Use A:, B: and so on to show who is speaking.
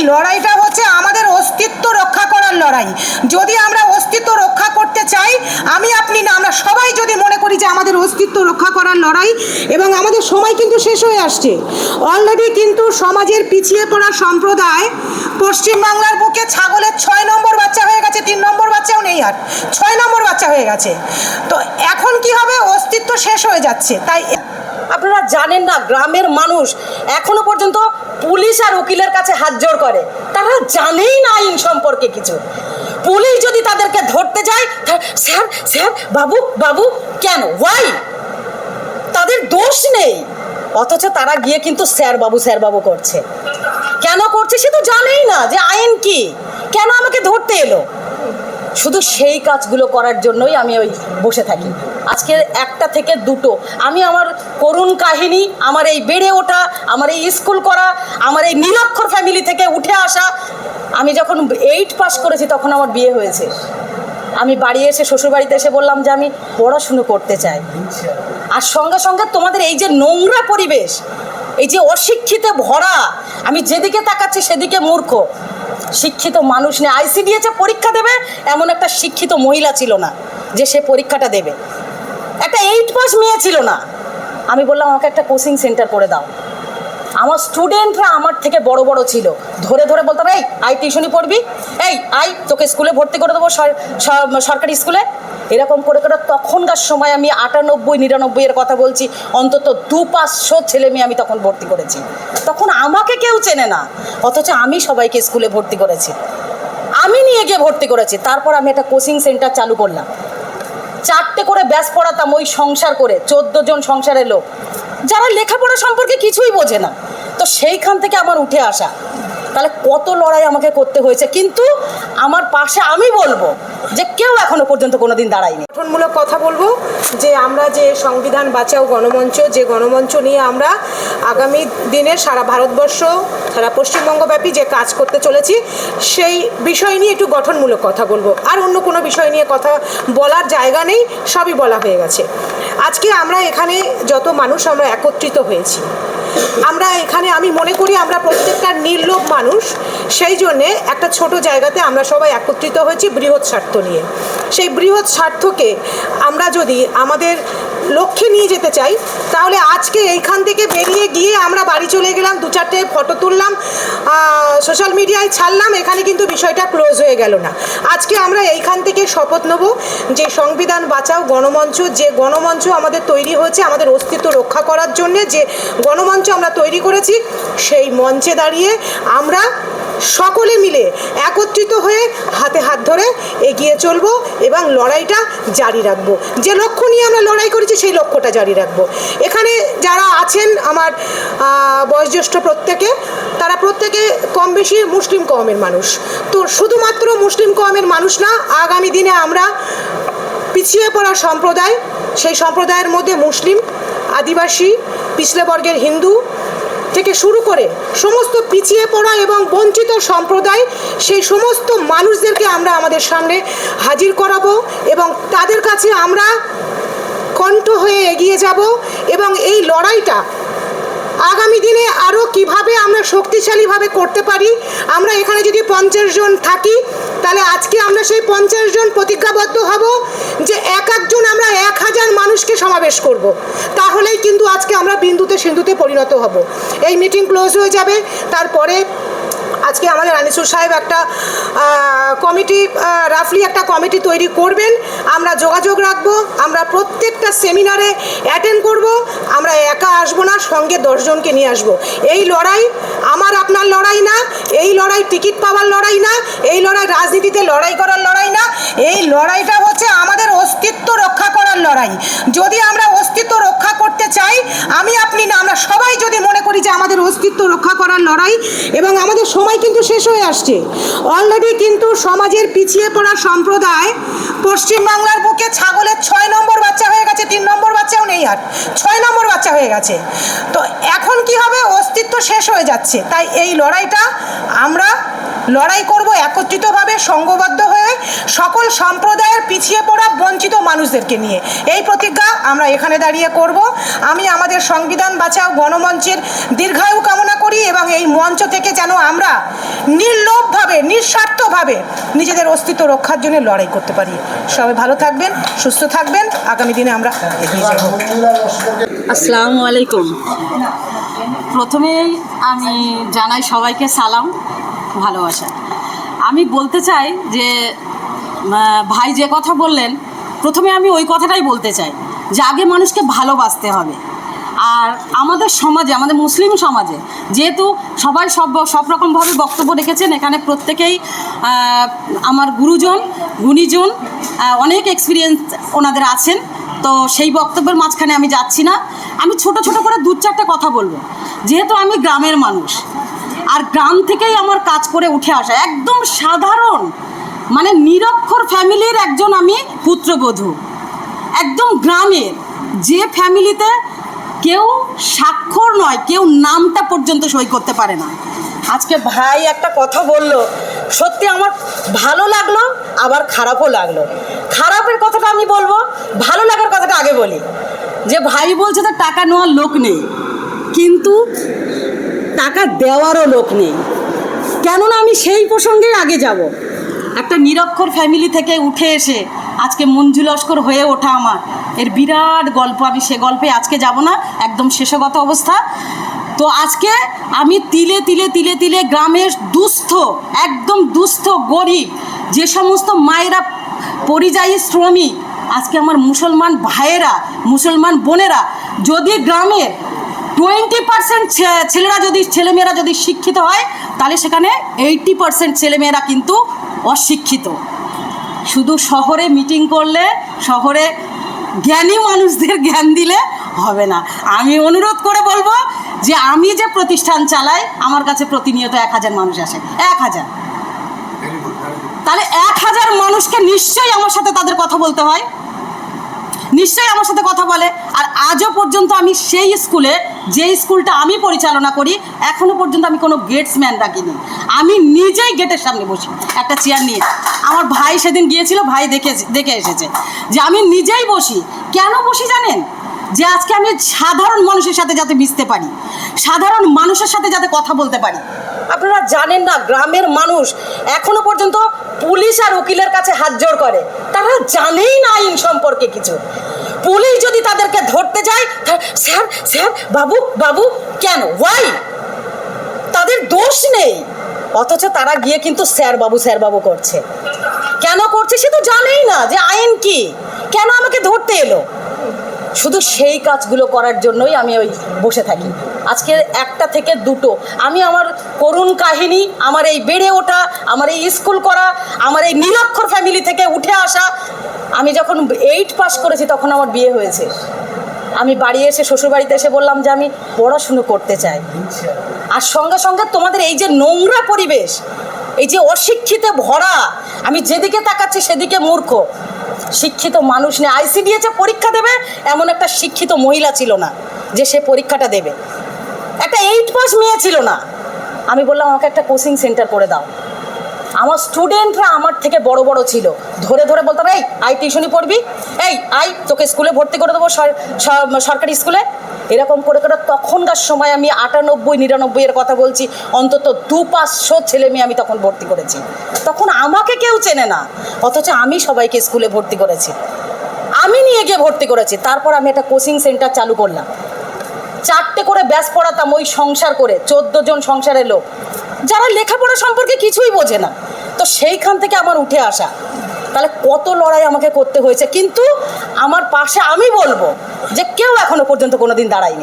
A: লড়াইটা হচ্ছে আমাদের অস্তিত্ব রক্ষা করার লড়াই। যদি আমরা অস্তিত্ব রক্ষা করতে চাই, আমি আপনি না, আমরা সবাই যদি মনে করি যে আমাদের অস্তিত্ব রক্ষা করার লড়াই, এবং আমাদের সময় কিন্তু শেষ হয়ে আসছে অলরেডি। কিন্তু সমাজের পিছিয়ে পড়া সম্প্রদায় পশ্চিমবাংলার বুকে ছাগলের 6 নম্বর বাচ্চা হয়ে গেছে, 3 নম্বর বাচ্চাও নেই, আর 6 নম্বর বাচ্চা হয়ে গেছে। তো এখন কি হবে, অস্তিত্ব শেষ হয়ে যাচ্ছে। তাই
B: আপনারা জানেন না, গ্রামের মানুষ এখনো পর্যন্ত পুলিশ আর উকিলের কাছে হাত জোড় করে। তারা জানেই না আইন সম্পর্কে কিছু। পুলিশ যদি তাদেরকে ধরতে যায়, স্যার স্যার, বাবু বাবু, কেন, ওয়াই? তাদের দোষ নেই, অথচ তারা গিয়ে কিন্তু স্যার বাবু করছে। কেন করছে সে তো জানেই না যে আইন কি, কেন আমাকে ধরতে এলো। শুধু সেই কাজগুলো করার জন্যই আমি ওই বসে থাকি। আজকে 1টা থেকে 2টো আমি আমার করুণ কাহিনী, আমার এই বেড়ে ওঠা, আমার এই স্কুল করা, আমার এই নিরক্ষর ফ্যামিলি থেকে উঠে আসা। আমি যখন 8 পাস করেছি তখন আমার বিয়ে হয়েছে। আমি বাড়ি এসে, শ্বশুরবাড়িতে এসে বললাম যে আমি পড়াশুনো করতে চাই। আর সঙ্গে সঙ্গে তোমাদের এই যে নোংরা পরিবেশ, এই যে অশিক্ষিতে ভরা, আমি যেদিকে তাকাচ্ছি সেদিকে মূর্খ। শিক্ষিত মানুষ নেই। আইসিডিএসে পরীক্ষা দেবে এমন একটা শিক্ষিত মহিলা ছিল না যে সে পরীক্ষাটা দেবে। একটা 8 পাস মেয়ে ছিল না। আমি বললাম আমাকে একটা কোচিং সেন্টার করে দাও। আমার স্টুডেন্টরা আমার থেকে বড় বড় ছিল, ধরে ধরে বলতাম, এই আই টিউশনি পড়বি, এই আই তোকে স্কুলে ভর্তি করে দেবো, সরকারি স্কুলে। এরকম করে করে তখনকার সময় আমি 98-99 এর কথা বলছি, অন্তত 200-500 ছেলে মেয়ে আমি তখন ভর্তি করেছি। তখন আমাকে কেউ চেনে না, অথচ আমি সবাইকে স্কুলে ভর্তি করেছি, আমি নিয়ে গিয়ে ভর্তি করেছি। তারপর আমি একটা কোচিং সেন্টার চালু করলাম। 4টে করে ব্যাচ পড়াতাম, ওই সংসার করে 14 জন সংসারের লোক, যারা লেখাপড়া সম্পর্কে কিছুই বোঝে না। তো সেইখান থেকে আমার উঠে আসা, তাহলে কত লড়াই আমাকে করতে হয়েছে। কিন্তু আমার পাশে আমি বলবো যে কেউ এখনো পর্যন্ত কোনোদিন দাঁড়ায়নি।
A: গঠনমূলক কথা বলবো যে আমরা যে সংবিধান বাঁচাও গণমঞ্চ, যে গণমঞ্চ নিয়ে আমরা আগামী দিনের সারা ভারতবর্ষ, সারা পশ্চিমবঙ্গব্যাপী যে কাজ করতে চলেছি, সেই বিষয় নিয়ে একটু গঠনমূলক কথা বলবো। আর অন্য কোনো বিষয় নিয়ে কথা বলার জায়গা নেই, সবই বলা হয়ে গেছে। আজকে আমরা এখানে যত মানুষ আমরা একত্রিত হয়েছি, আমরা এখানে, আমি মনে করি আমরা প্রত্যেকটা নির্লোভ মানুষ, সেই জন্যে একটা ছোট জায়গাতে আমরা সবাই একত্রিত হয়েছি বৃহৎ স্বার্থ নিয়ে। সেই বৃহৎ স্বার্থকে আমরা যদি আমাদের লক্ষ্যে নিয়ে যেতে চাই, তাহলে আজকে এইখান থেকে বেরিয়ে গিয়ে আমরা বাড়ি চলে গেলাম, 2-4টে ফটো তুললাম, সোশ্যাল মিডিয়ায় ছাড়লাম, এখানে কিন্তু বিষয়টা ক্লোজ হয়ে গেল না। আজকে আমরা এইখান থেকে শপথ নেব যে সংবিধান বাঁচাও গণমঞ্চ, যে গণমঞ্চ আমাদের তৈরি হয়েছে আমাদের অস্তিত্ব রক্ষা করার জন্যে, যে গণমঞ্চ আমরা তৈরি করেছি, সেই মঞ্চে দাঁড়িয়ে আমরা সকলে মিলে একত্রিত হয়ে হাতে হাত ধরে এগিয়ে চলবো এবং লড়াইটা জারি রাখবো। যে লক্ষ্য নিয়ে আমরা লড়াই করেছি সেই লক্ষ্যটা জারি রাখবো। এখানে যারা আছেন আমার বয়োজ্যেষ্ঠ প্রত্যেকে, তারা প্রত্যেকে কম বেশি মুসলিম কওমের মানুষ। তো শুধুমাত্র মুসলিম কওমের মানুষ না, আগামী দিনে আমরা পিছিয়ে পড়া সম্প্রদায়, সেই সম্প্রদায়ের মধ্যে মুসলিম, আদিবাসী, পিছলে বর্গের হিন্দু থেকে শুরু করে সমস্ত পিছিয়ে পড়া এবং বঞ্চিত সম্প্রদায়, সেই সমস্ত মানুষদেরকে আমরা আমাদের সামনে হাজির করাবো এবং তাদের কাছে আমরা কণ্ঠ হয়ে এগিয়ে যাব। এবং এই লড়াইটা আগামী দিনে আরও কিভাবে আমরা শক্তিশালীভাবে করতে পারি, আমরা এখানে যদি 50 জন থাকি, তাহলে আজকে আমরা সেই 50 জন প্রতিজ্ঞাবদ্ধ হব যে একজন আমরা 1000 মানুষকে সমাবেশ করব। তাহলেই কিন্তু আজকে আমরা বিন্দুতে সিন্ধুতে পরিণত হব। এই মিটিং ক্লোজ হয়ে যাবে। তারপরে আজকে আমাদের আনিসুর সাহেব একটা কমিটি, রাফলি একটা কমিটি তৈরি করবেন। আমরা যোগাযোগ রাখবো, আমরা প্রত্যেকটা সেমিনারে অ্যাটেন্ড করব। আমরা একা আসবো না, সঙ্গে 10 জনকে নিয়ে আসবো। এই লড়াই আমার আপনার লড়াই না, এই লড়াই টিকিট পাওয়ার লড়াই না, এই লড়াই রাজনীতিতে লড়াই করার লড়াই না, এই লড়াইটা হচ্ছে আমাদের অস্তিত্ব রক্ষা করার লড়াই। যদি আমরা অস্তিত্ব রক্ষা করতে চাই, আমি আপনি না, আমরা সবাই যদি মনে করি যে আমাদের অস্তিত্ব রক্ষা করার লড়াই, এবং আমাদের সময় কিন্তু শেষ হয়ে আসছে অলরেডি। কিন্তু সমাজের পিছিয়ে পড়া সম্প্রদায় পশ্চিমবাংলার বুকে ছাগলের 6 নম্বর বাচ্চা হয়ে গেছে, 3 নম্বর বাচ্চাও নেই, আর 6 নম্বর বাচ্চা হয়ে গেছে। তো এখন কি হবে, অস্তিত্ব শেষ হয়ে যাচ্ছে। তাই এই লড়াইটা আমরা লড়াই করব একত্রিতভাবে, সংঘবদ্ধ হয়ে, সকল সম্প্রদায়ের পিছিয়ে পড়া বঞ্চিত মানুষদেরকে নিয়ে। এই প্রতিজ্ঞা আমরা এখানে দাঁড়িয়ে করব। আমি আমাদের সংবিধান বাঁচাও গণমঞ্চের দীর্ঘায়ু কামনা করি এবং এই মঞ্চ থেকে যেন আমরা নির্লোভভাবে নিঃস্বার্থভাবে নিজেদের অস্তিত্ব রক্ষার জন্য লড়াই করতে পারি। সবাই ভালো থাকবেন, সুস্থ থাকবেন। আগামী দিনে আমরা এগিয়ে যাব।
C: আসসালামু আলাইকুম। প্রথমেই আমি জানাই সবাইকে সালাম, ভালোবাসা। আমি বলতে চাই যে ভাই যে কথা বললেন, প্রথমে আমি ওই কথাটাই বলতে চাই যে আগে মানুষকে ভালোবাসতে হবে। আর আমাদের সমাজে, আমাদের মুসলিম সমাজে যেহেতু সবাই সব রকমভাবে বক্তব্য রেখেছেন, এখানে প্রত্যেকেই আমার গুরুজন গুণীজন, অনেক এক্সপিরিয়েন্স ওনাদের আছেন, তো সেই বক্তব্যের মাঝখানে আমি যাচ্ছি না। আমি ছোট ছোট করে দু চারটে কথা বলবো। যেহেতু আমি গ্রামের মানুষ, আর গ্রাম থেকেই আমার কাজ করে উঠে আসা, একদম সাধারণ মানে নিরক্ষর ফ্যামিলির একজন আমি পুত্রবধূ, একদম গ্রামের, যে ফ্যামিলিতে কেউ স্বাক্ষর নয়, কেউ নামটা পর্যন্ত সই করতে পারে না। আজকে ভাই একটা কথা বলল, সত্যি আমার ভালো লাগলো, আবার খারাপও লাগলো। খারাপের কথাটা আমি বলবো, ভালো লাগার কথাটা আগে বলি। যে ভাই বলছে তো টাকা নেওয়ার লোক নেই, কিন্তু টাকা দেওয়ারও লোক নেই। কেননা আমি সেই প্রসঙ্গেই আগে যাব। একটা নিরক্ষর ফ্যামিলি থেকে উঠে এসে আজকে মঞ্জু লস্কর হয়ে ওঠা আমার এর বিরাট গল্প। আমি সে গল্পে আজকে যাব না, একদম শেষগত অবস্থা। তো আজকে আমি তিলে তিলে তিলে তিলে গ্রামের দুস্থ, একদম দুস্থ গরিব যে সমস্ত মায়েরা পরিযায়ী শ্রমিক, আজকে আমার মুসলমান ভাইয়েরা, মুসলমান বোনেরা, যদি গ্রামের 20% ছেলেমেয়েরা যদি শিক্ষিত হয়, তাহলে সেখানে 80% ছেলেমেয়েরা কিন্তু অশিক্ষিত। শুধু শহরে মিটিং করলে, শহরে জ্ঞানী মানুষদের জ্ঞান দিলে হবে না। আমি অনুরোধ করে বলবো যে আমি যে প্রতিষ্ঠান চালাই, আমার কাছে প্রতিনিয়ত 1000 মানুষ আসে, 1000। তাহলে 1000 মানুষকে নিশ্চয়ই আমার সাথে তাদের কথা বলতে হয়, নিশ্চয়ই আমার সাথে কথা বলে। আর আজও পর্যন্ত আমি সেই স্কুলে, যে স্কুলটা আমি পরিচালনা করি, এখনও পর্যন্ত আমি কোনো গেটসম্যান রাখিনি। আমি নিজেই গেটের সামনে বসি একটা চেয়ার নিয়ে। আমার ভাই সেদিন গিয়েছিল, ভাই দেখে এসেছে যে আমি নিজেই বসি। কেন বসি জানেন? যে আজকে আমি সাধারণ মানুষের সাথে যাতে মিশতে পারি, সাধারণ মানুষের সাথে যাতে কথা বলতে পারি।
B: আপনারা জানেন না, গ্রামের মানুষ এখনো পর্যন্ত পুলিশ আর উকিলের কাছে হাত জোড় করে। তারা জানেই না আইন সম্পর্কে কিছু। পুলিশ যদি তাদেরকে ধরতে যায়, স্যার স্যার, বাবু বাবু, কেন, ওয়াই? তাদের দোষ নেই, অথচ তারা গিয়ে কিন্তু স্যার বাবু করছে। কেন করছে সে তো জানেই না যে আইন কি, কেন আমাকে ধরতে এলো। শুধু সেই কাজগুলো করার জন্যই আমি ওই বসে থাকি। আজকে 1টা থেকে 2টো আমি আমার করুণ কাহিনী, আমার এই বেড়ে ওঠা, আমার এই স্কুল করা, আমার এই নিরক্ষর ফ্যামিলি থেকে উঠে আসা। আমি যখন 8 পাস করেছি তখন আমার বিয়ে হয়েছে। আমি বাড়ি এসে, শ্বশুরবাড়িতে এসে বললাম যে আমি পড়াশুনো করতে চাই। আর সঙ্গে সঙ্গে তোমাদের এই যে নোংরা পরিবেশ, এই যে অশিক্ষিতে ভরা, আমি যেদিকে তাকাচ্ছি সেদিকে মূর্খ। শিক্ষিত মানুষ নেই। আইসিডিএসে পরীক্ষা দেবে এমন একটা শিক্ষিত মহিলা ছিল না যে সে পরীক্ষাটা দেবে। একটা 8 পাস মেয়ে ছিল না। আমি বললাম আমাকে একটা কোচিং সেন্টার করে দাও। আমার স্টুডেন্টরা আমার থেকে বড় বড় ছিল, ধরে ধরে বলতাম, এই আই টিউশনি পড়বি, এই আই তোকে স্কুলে ভর্তি করে দেবো, সরকারি স্কুলে। এরকম করে করে তখনকার সময় আমি 98-99 এর কথা বলছি, অন্তত 200-500 ছেলে মেয়ে আমি তখন ভর্তি করেছি। তখন আমাকে কেউ চেনে না, অথচ আমি সবাইকে স্কুলে ভর্তি করেছি, আমি নিয়ে গিয়ে ভর্তি করেছি। তারপর আমি একটা কোচিং সেন্টার চালু করলাম। 4টে করে ব্যাচ পড়াতাম, ওই সংসার করে 14 জন সংসারের লোক, যারা লেখাপড়া সম্পর্কে কিছুই বোঝে না। তো সেইখান থেকে আমার উঠে আসা। তাহলে কত লড়াই আমাকে করতে হয়েছে, কিন্তু আমার পাশে আমি বলবো যে কেউ এখনো পর্যন্ত কোনোদিন দাঁড়ায়নি।